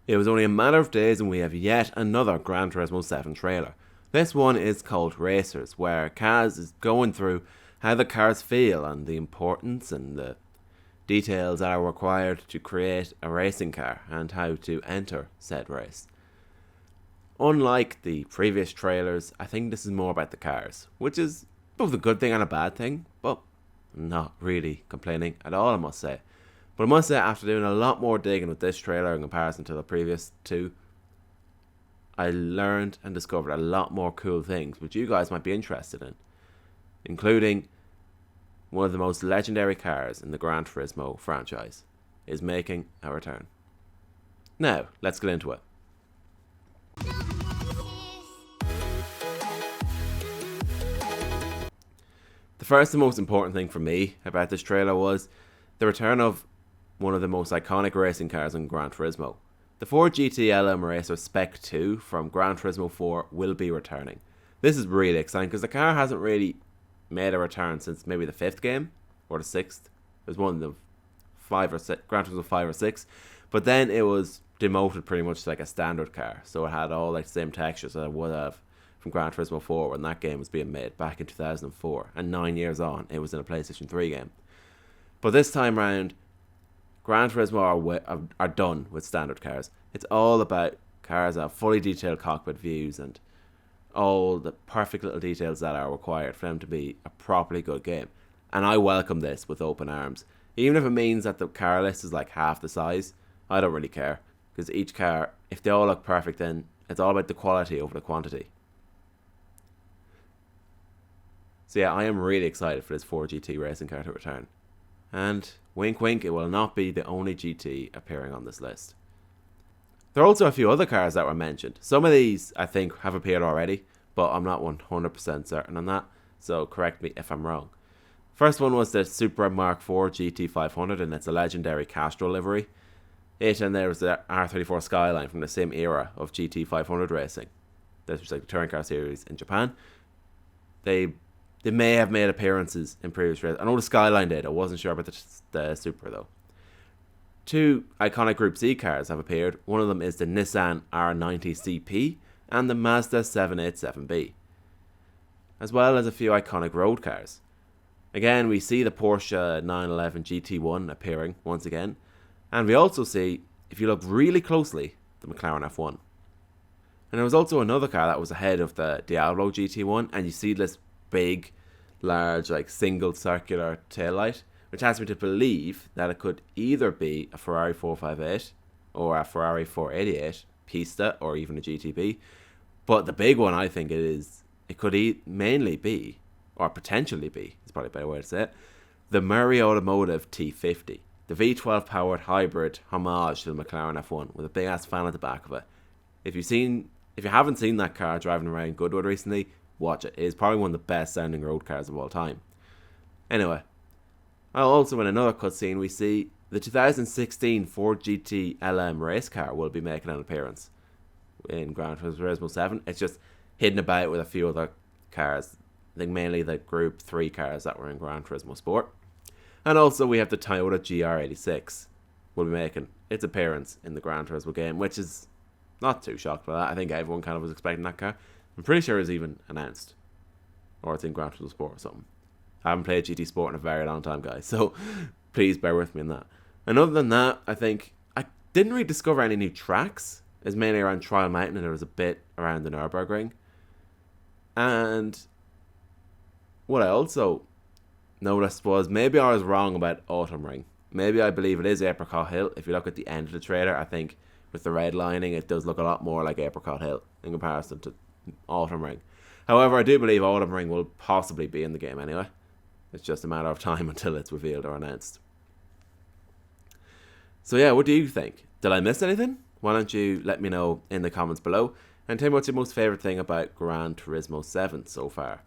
It was only a matter of days and we have yet another Gran Turismo 7 trailer. This one is called Racers, where Kaz is going through how the cars feel and the importance and the details that are required to create a racing car and how to enter said race. Unlike the previous trailers, I think this is more about the cars, which is both a good thing and a bad thing, but I'm not really complaining at all, I must say. But I must say, after doing a lot more digging with this trailer in comparison to the previous two, I learned and discovered a lot more cool things which you guys might be interested in, including one of the most legendary cars in the Gran Turismo franchise is making a return. Now, let's get into it. The first and most important thing for me about this trailer was the return of one of the most iconic racing cars in Gran Turismo. The Ford GT LM Racer Spec 2 from Gran Turismo 4 will be returning. This is really exciting because the car hasn't really made a return since maybe the 5th game or the 6th. It was one of the 5 or 6, Gran Turismo 5 or 6, but then it was demoted pretty much to like a standard car, so it had all like the same textures that it would have from Gran Turismo 4 when that game was being made back in 2004, and 9 years on it was in a PlayStation 3 game. But this time round, Gran Turismo are done with standard cars. It's all about cars that have fully detailed cockpit views and all the perfect little details that are required for them to be a properly good game. And I welcome this with open arms. Even if it means that the car list is like half the size, I don't really care. Because each car, if they all look perfect, then it's all about the quality over the quantity. So yeah, I am really excited for this 4GT racing car to return. And wink wink, it will not be the only GT appearing on this list. There are also a few other cars that were mentioned. Some of these I think have appeared already, but I'm not 100% certain on that, so correct me if I'm wrong. First one was the Supra Mark IV GT500, and it's a legendary Castro livery. It, and there was the R34 Skyline from the same era of GT500 racing. This was like the touring car series in Japan. They may have made appearances in previous races. I know the Skyline did. I wasn't sure about the Supra though. Two iconic Group C cars have appeared. One of them is the Nissan R90 CP and the Mazda 787B, as well as a few iconic road cars. Again, we see the Porsche 911 GT1 appearing once again, and we also see, if you look really closely, the McLaren F1. And there was also another car that was ahead of the Diablo GT1, and you see this big, large, like single circular taillight, which has me to believe that it could either be a Ferrari 458 or a Ferrari 488 Pista or even a GTB. But the big one, I think it could mainly be, or potentially be, it's probably a better way to say it, the Murray Automotive T50, the V12 powered hybrid homage to the McLaren F1 with a big ass fan at the back of it. If you haven't seen that car driving around Goodwood recently, watch it. It is probably one of the best sounding road cars of all time. Anyway, also in another cutscene we see the 2016 Ford GT LM race car will be making an appearance in Gran Turismo 7. It's just hidden about with a few other cars. I think mainly the Group 3 cars that were in Gran Turismo Sport. And also we have the Toyota GR86 will be making its appearance in the Gran Turismo game, which is not too shocked by that. I think everyone kind of was expecting that car. I'm pretty sure it's even announced, or it's in Gran Turismo Sport or something. I haven't played GT Sport in a very long time, guys, so please bear with me on that. And other than that, I think I didn't really discover any new tracks. It's mainly around Trial Mountain, and there was a bit around the Nürburgring. And what I also noticed was maybe I was wrong about Autumn Ring. Maybe I believe it is Apricot Hill. If you look at the end of the trailer, I think with the red lining, it does look a lot more like Apricot Hill in comparison to Autumn Ring. However, I do believe Autumn Ring will possibly be in the game anyway. It's just a matter of time until it's revealed or announced. So yeah, what do you think? Did I miss anything? Why don't you let me know in the comments below, and tell me what's your most favourite thing about Gran Turismo 7 so far.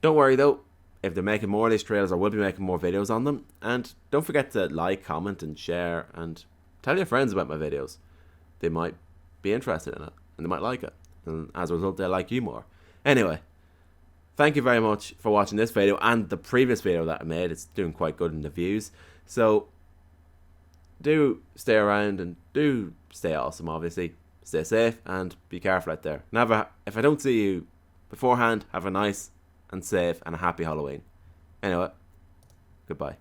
Don't worry though, if they're making more of these trailers, I will be making more videos on them, and don't forget to like, comment and share, and tell your friends about my videos. They might be interested in it, and they might like it, and as a result they'll like you more. Anyway, thank you very much for watching this video and the previous video that I made. It's doing quite good in the views. So do stay around and do stay awesome, obviously. Stay safe and be careful out there. And if I don't see you beforehand, have a nice and safe and a happy Halloween. Anyway, goodbye.